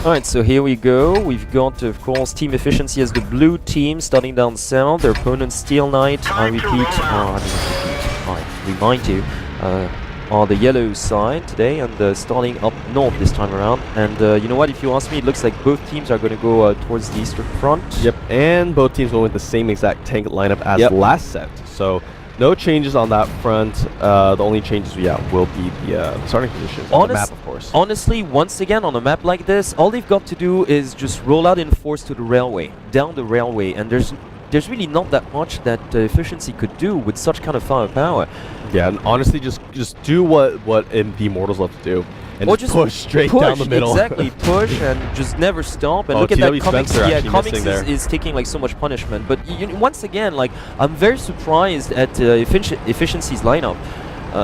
Alright, so here we go. We've got, of course, Team Efficiency as the blue team starting down south. Their opponent, Steel Knight, I remind you, on the yellow side today, and starting up north this time around. And you know what, if you ask me, it looks like both teams are going to go towards the eastern front. Yep, and both teams going with the same exact tank lineup as last set. So no changes on that front. The only changes, will be the starting position on the map, of course. Honestly, once again, on a map like this, all they've got to do is just roll out in force to the railway, down the railway, and there's really not that much that Efficiency could do with such kind of firepower. Yeah, and honestly, just do what the Immortals love to do, and just push straight down the middle. Exactly, push and just never stop. And look at that, Comics. Yeah, Comics is taking like so much punishment. But once again, like, I'm very surprised at Efficiency's lineup,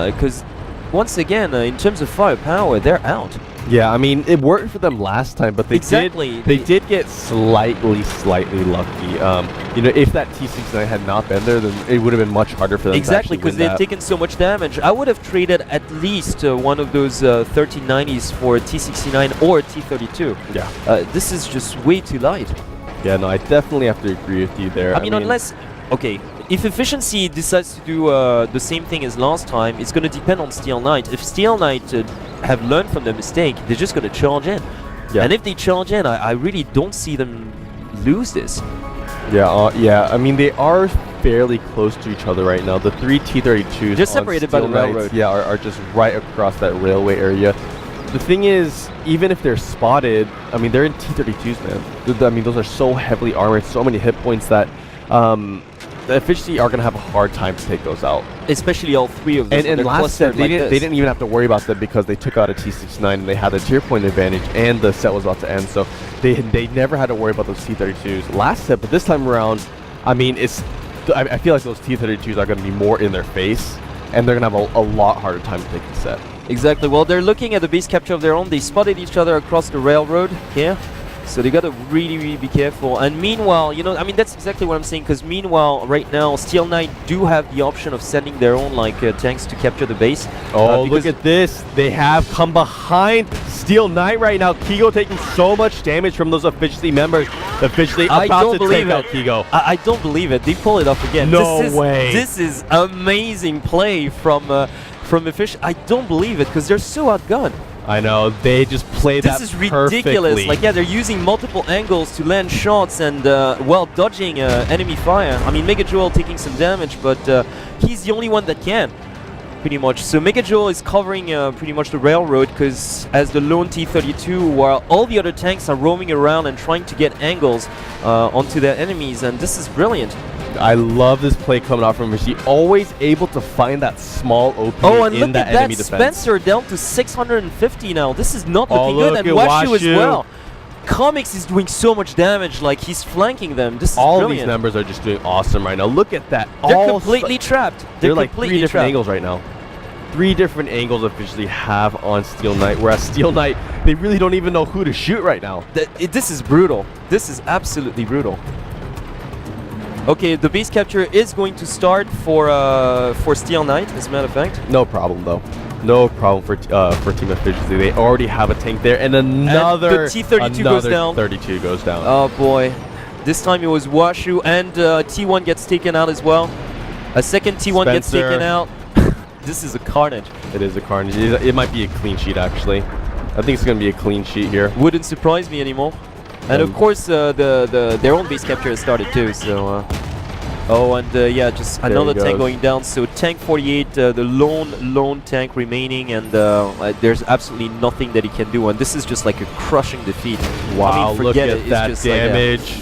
because once again, in terms of firepower, they're out. Yeah, I mean, it worked for them last time, but they did get slightly lucky. If that T69 had not been there, then it would have been much harder for them. Exactly, because they had taken so much damage. I would have traded at least one of those 1390s for a T69 or a T32. Yeah. This is just way too light. Yeah, no, I definitely have to agree with you there. I mean, unless... Okay, if Efficiency decides to do the same thing as last time, it's going to depend on Steel Knight. If Steel Knight have learned from their mistake, they're just going to charge in. Yeah. And if they charge in, I really don't see them lose this. Yeah, I mean, they are fairly close to each other right now. The three T32s they're separated by the railroad. Yeah, are just right across that railway area. The thing is, even if they're spotted, I mean, they're in T32s, man. I mean, those are so heavily armored, so many hit points that the Efficiency are going to have a hard time to take those out. Especially all three of them. And last set, they didn't even have to worry about that because they took out a T69 and they had the tier point advantage and the set was about to end. So they never had to worry about those T32s last set. But this time around, I mean, I feel like those T32s are going to be more in their face and they're going to have a lot harder time to take the set. Exactly. Well, they're looking at the base capture of their own. They spotted each other across the railroad here. So they gotta really be careful. And meanwhile, I mean, that's exactly what I'm saying, because meanwhile, right now, Steel Knight do have the option of sending their own tanks to capture the base. Oh, look at this. They have come behind Steel Knight right now. Kigo taking so much damage from those Efficiency members. Efficiency about to take out Kigo. I don't believe it. They pull it off again. No way. This is amazing play from Efficiency. I don't believe it, because they're so outgunned. I know, they just play that perfectly. This is ridiculous. Like, yeah, they're using multiple angles to land shots and, dodging enemy fire. I mean, Mega Joel taking some damage, but he's the only one that can, pretty much. So Mega Joel is covering pretty much the railroad, because as the lone T32, while all the other tanks are roaming around and trying to get angles onto their enemies, and this is brilliant. I love this play coming out from Rishi. Always able to find that small opening in that enemy defense. Spencer down to 650 now. This is not looking good. And Washu as well. Comics is doing so much damage, like he's flanking them. This is all brilliant. These members are just doing awesome right now. Look at that. They're completely trapped. They're like three different angles right now. 3 different angles officially have on Steel Knight, whereas Steel Knight, they really don't even know who to shoot right now. This is brutal. This is absolutely brutal. Okay, the base capture is going to start for Steel Knight, as a matter of fact. No problem, though. No problem for Team Efficiency. They already have a tank there, and another T32 goes down. 32 goes down. Oh boy, this time it was Washu, and T1 gets taken out as well. A second T1 gets taken out. This is a carnage. It is a carnage. It might be a clean sheet, actually. I think it's going to be a clean sheet here. Wouldn't surprise me anymore. And of course, their own base capture has started too. So, yeah, just another tank going down. So tank 48, the lone tank remaining, and there's absolutely nothing that he can do. And this is just like a crushing defeat. Wow, I mean, look at that damage.